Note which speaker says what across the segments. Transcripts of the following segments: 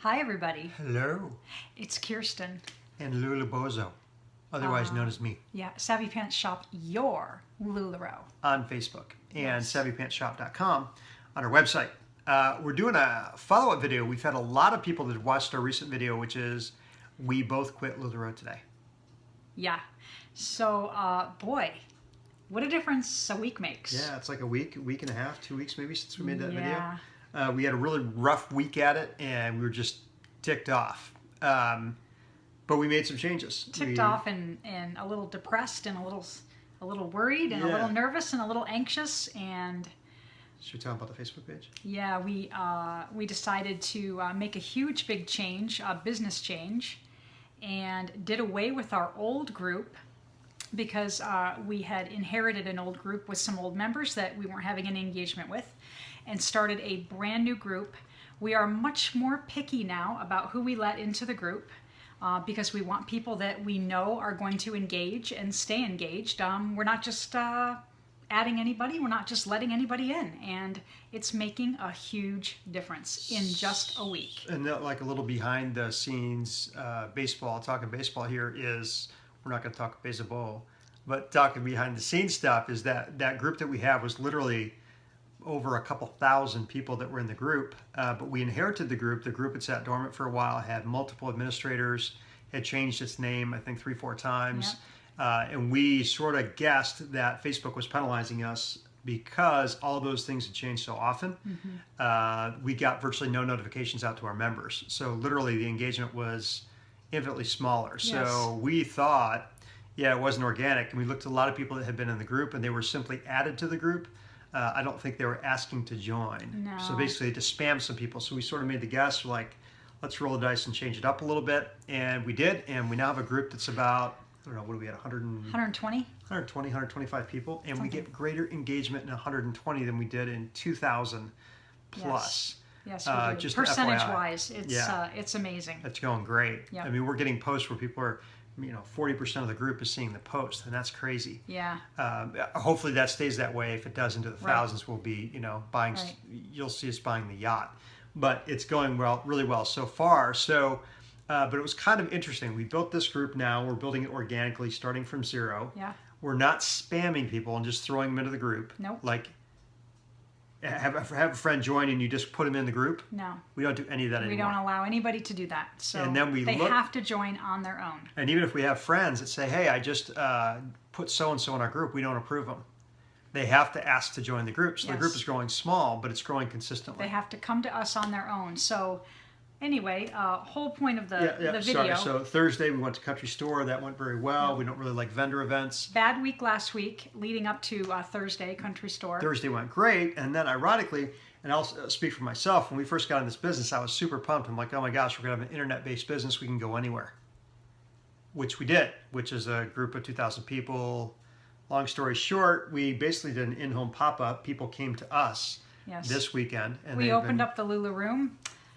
Speaker 1: Hi, everybody.
Speaker 2: Hello.
Speaker 1: It's Kirsten.
Speaker 2: And LuLaRoe, otherwise known as me.
Speaker 1: Yeah, Savvy Pants Shop, your LuLaRoe.
Speaker 2: On Facebook and
Speaker 1: Yes.
Speaker 2: SavvyPantsShop.com on our website. We're doing a follow-up video. We've had a lot of people that have watched our recent video, which is we both quit LuLaRoe today.
Speaker 1: Yeah. So, boy, what a difference a week makes.
Speaker 2: Yeah, it's like a week and a half, 2 weeks maybe since we made that
Speaker 1: Yeah.
Speaker 2: video. We had a really rough week at it, and we were just ticked off. But we made some changes.
Speaker 1: Ticked off and a little depressed and a little worried and a little nervous and a little anxious. And
Speaker 2: should we talk about the Facebook page?
Speaker 1: yeah, we decided to make a huge, big change, a business change, and did away with our old group because we had inherited an old group with some old members that we weren't having any engagement with, and started a brand new group. We are much more picky now about who we let into the group because we want people that we know are going to engage and stay engaged. We're not just adding anybody, we're not just letting anybody in, and it's making a huge difference in just a week.
Speaker 2: And like a little behind the scenes talking baseball here is, we're not going to talk baseball, but talking behind the scenes stuff is that group that we have was literally over a couple thousand people that were in the group, but we inherited the group. The group had sat dormant for a while, had multiple administrators, had changed its name, I think 3-4 times. Yep. And we sort of guessed that Facebook was penalizing us because all those things had changed so often. Mm-hmm. We got virtually no notifications out to our members. So literally the engagement was infinitely smaller. Yes. So we thought, yeah, it wasn't organic. And we looked at a lot of people that had been in the group and they were simply added to the group. I don't think they were asking to join.
Speaker 1: No.
Speaker 2: So basically to spam some people. So we sort of made the guess, like, let's roll the dice and change it up a little bit. And we did. And we now have a group that's about, I don't know, what do we at,
Speaker 1: 120?
Speaker 2: 120, 125 people. And we get greater engagement in 120 than we did in 2,000 plus.
Speaker 1: Yes, we do.
Speaker 2: Just
Speaker 1: percentage-wise, it's amazing.
Speaker 2: It's going great.
Speaker 1: Yep.
Speaker 2: I mean, we're getting posts where people are, 40% of the group is seeing the post, and that's crazy.
Speaker 1: Yeah.
Speaker 2: Hopefully that stays that way. If it does into the thousands, we'll be, buying. Right. You'll see us buying the yacht, but it's going really well so far. So, but it was kind of interesting. We built this group now. We're building it organically, starting from zero.
Speaker 1: Yeah.
Speaker 2: We're not spamming people and just throwing them into the group.
Speaker 1: Nope.
Speaker 2: Like, have a friend join and you just put them in the group.
Speaker 1: No,
Speaker 2: we don't do any of that anymore.
Speaker 1: We don't allow anybody to do that. So
Speaker 2: and then
Speaker 1: they have to join on their own.
Speaker 2: And even if we have friends that say, hey, I just put so-and-so in our group, we don't approve them. They have to ask to join the group. So the group is growing small, but it's growing consistently.
Speaker 1: They have to come to us on their own. So anyway, whole point of the video.
Speaker 2: Sorry. So Thursday we went to Country Store. That went very well. We don't really like vendor events.
Speaker 1: Bad week last week leading up to Thursday, Country Store.
Speaker 2: Thursday went great. And then ironically, and I'll speak for myself, when we first got in this business, I was super pumped. I'm like, oh my gosh, we're going to have an internet-based business. We can go anywhere. Which we did, which is a group of 2,000 people. Long story short, we basically did an in-home pop-up. People came to us this weekend. And
Speaker 1: we opened up the LuLaRoe.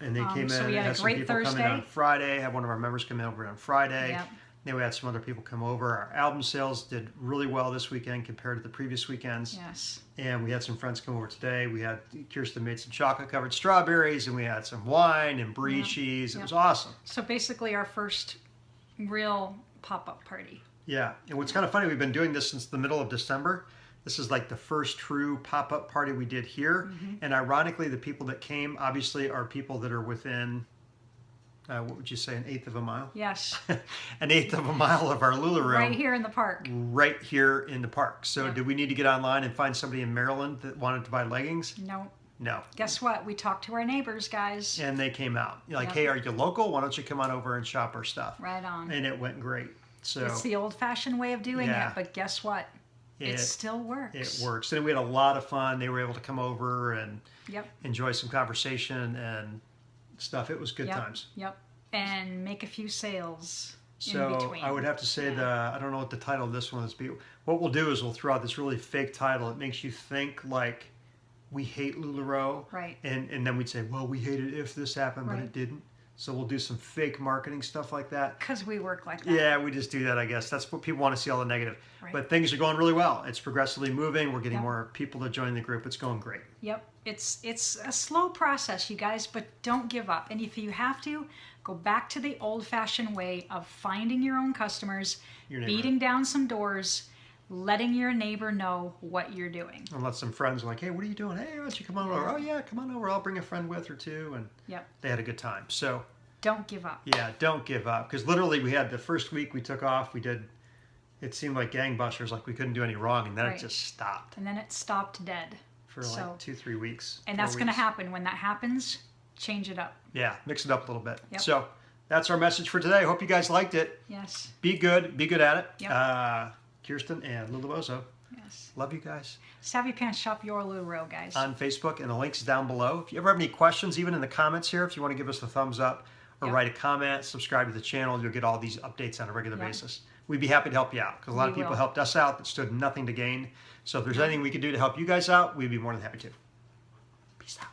Speaker 2: And they came in.
Speaker 1: So we had a great Thursday.
Speaker 2: Come in on Friday. Had one of our members come in over on Friday.
Speaker 1: Yep.
Speaker 2: Then we had some other people come over. Our album sales did really well this weekend compared to the previous weekends.
Speaker 1: Yes.
Speaker 2: And we had some friends come over today. We had Kirsten made some chocolate-covered strawberries, and we had some wine and brie cheese. It was awesome.
Speaker 1: So basically our first real pop-up party.
Speaker 2: Yeah. And what's kind of funny, we've been doing this since the middle of December. This is like the first true pop-up party we did here. Mm-hmm. And ironically, the people that came obviously are people that are within, what would you say, 1/8 of a mile?
Speaker 1: Yes.
Speaker 2: 1/8 of a mile of our LuLaRoe.
Speaker 1: Right here in the park.
Speaker 2: Right here in the park. So did we need to get online and find somebody in Maryland that wanted to buy leggings?
Speaker 1: No.
Speaker 2: No.
Speaker 1: Guess what? We talked to our neighbors, guys.
Speaker 2: And they came out. You're like, hey, are you local? Why don't you come on over and shop our stuff?
Speaker 1: Right on.
Speaker 2: And it went great. So
Speaker 1: it's the old-fashioned way of doing it, but guess what? It still works.
Speaker 2: It works. And we had a lot of fun. They were able to come over and enjoy some conversation and stuff. It was good times.
Speaker 1: Yep. And make a few sales
Speaker 2: in between. I would have to say I don't know what the title of this one is. But what we'll do is we'll throw out this really fake title. It makes you think like we hate LuLaRoe.
Speaker 1: Right.
Speaker 2: And then we'd say, well, we hate it if this happened, but it didn't. So we'll do some fake marketing stuff like that.
Speaker 1: Because we work like that.
Speaker 2: Yeah, we just do that, I guess. That's what people want to see, all the negative.
Speaker 1: Right.
Speaker 2: But things are going really well. It's progressively moving. We're getting
Speaker 1: Yep.
Speaker 2: more people to join the group. It's going great.
Speaker 1: Yep. It's a slow process, you guys, but don't give up. And if you have to, go back to the old-fashioned way of finding your own customers,
Speaker 2: Your neighbor.
Speaker 1: beating down some doors, letting your neighbor know what you're doing.
Speaker 2: And let some friends like, hey, what are you doing? Hey, why don't you come on over? Oh, yeah, come on over. I'll bring a friend with or two. And
Speaker 1: Yep.
Speaker 2: they had a good time. So,
Speaker 1: Don't give up.
Speaker 2: yeah, don't give up. Because literally we had the first week we took off, it seemed like gangbusters, like we couldn't do any wrong. And then
Speaker 1: Right.
Speaker 2: it just stopped
Speaker 1: And then it stopped dead.
Speaker 2: for
Speaker 1: So-
Speaker 2: like 2-3 weeks.
Speaker 1: And
Speaker 2: 4
Speaker 1: that's going to
Speaker 2: weeks.
Speaker 1: happen. When that happens, change it up.
Speaker 2: Yeah, mix it up a little bit.
Speaker 1: Yep.
Speaker 2: So that's our message for today. Hope you guys liked it.
Speaker 1: Yes.
Speaker 2: Be good at it.
Speaker 1: Yep.
Speaker 2: Kirsten and LuLaRoe,
Speaker 1: Yes.
Speaker 2: love you guys.
Speaker 1: Savvy Pants Shop Your LuLaRoe, guys.
Speaker 2: On Facebook, and the link's down below. If you ever have any questions, even in the comments here, if you want to give us a thumbs up or
Speaker 1: Yep.
Speaker 2: write a comment, subscribe to the channel, you'll get all these updates on a regular
Speaker 1: Yep.
Speaker 2: basis. We'd be happy to help you out because a lot of
Speaker 1: We
Speaker 2: people
Speaker 1: will.
Speaker 2: helped us out that stood nothing to gain. So if there's anything we could do to help you guys out, we'd be more than happy to. Peace out.